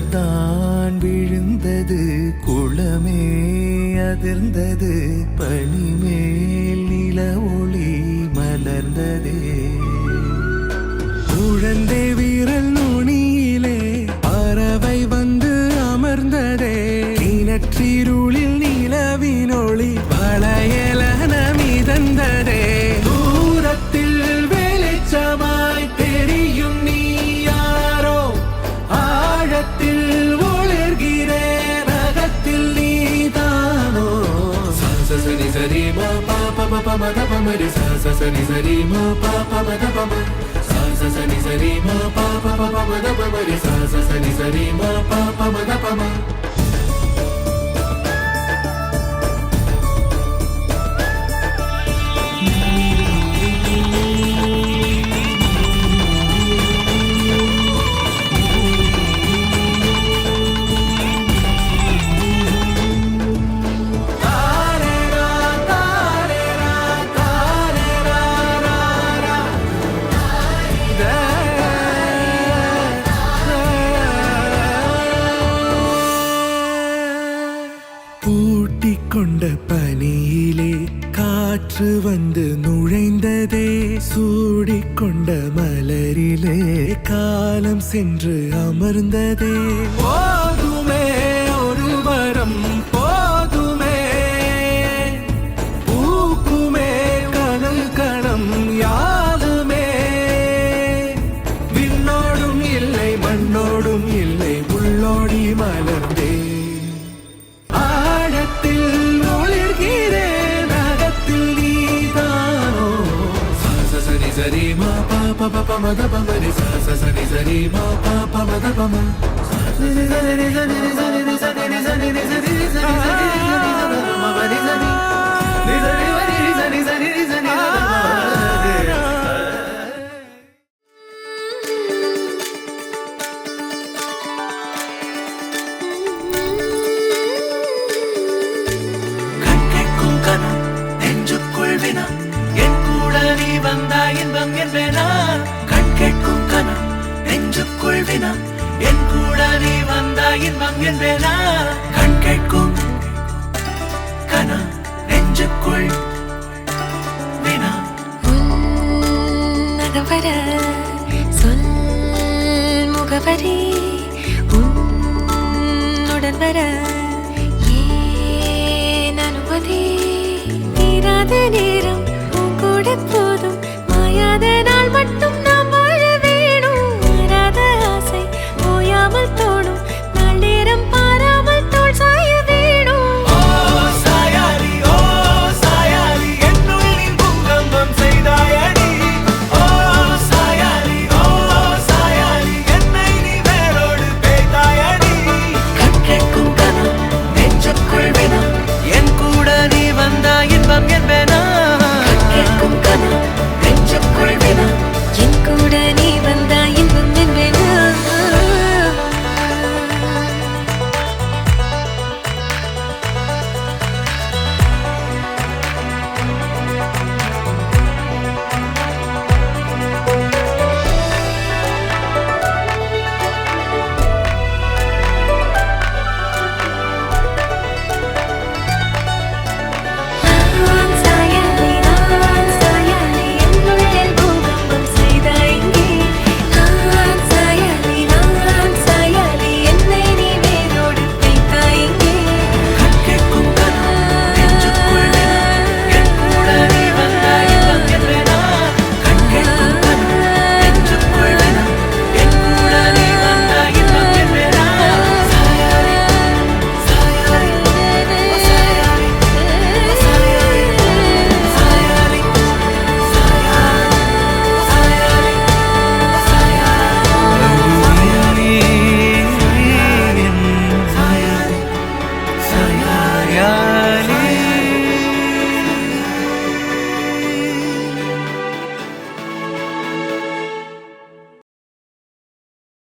மலர்தான் விழுந்தது, குளமே அதிர்ந்தது, பனிமேல் நில ஒளி மலர்ந்ததே. குழந்தை வீரல் நுனியிலே பறவை வந்து அமர்ந்ததே. கிணற்றிருளில் நிலவினொளி வளையலன மிதந்ததே. தூரத்தில் வெளிச்சமாய் தெரியும் நீ யாரோ, ஆழத்தில் ஒளிர்கிறேன் நகத்தில் நீதானோ. சசனி சரி மா பாப மத பமரி, சசனி சரி மா பாப மத பம, சசனி சரி மா பாப மத பமரி, சசனி சரி மா பாப மத பம. கொண்ட பனியிலே காற்று வந்து நுழைந்ததே. சூடிக்கொண்ட மலரிலே காலம் சென்று அமர்ந்ததே. போதுமே ஒரு வரம் போதுமே, பூக்குமே கனல் கணம் யாருமே. விண்ணோடும் இல்லை மண்ணோடும் இல்லை, உள்ளோடி மலர்ந்தே. சரி மா பாப மத பமரி, சசனி சரி மா பாப மத பம, சரி சரி சரி சரி சரி சரி சரி சரி இன்பம் என்பேனா. கண் கேட்கும் கனா நெஞ்சுக்குள் வினா, என் கூட நீ வந்தா இன்பம் என்பேனா. கண் கேட்கும் கனா நெஞ்சுக்குள் வினா. உன்னகவர சொல் முகவரி, உன்னுடன் வர ஏன் அனுமதி. தீராத நேரம் கூட போதும், மாயாத நாள் மட்டும்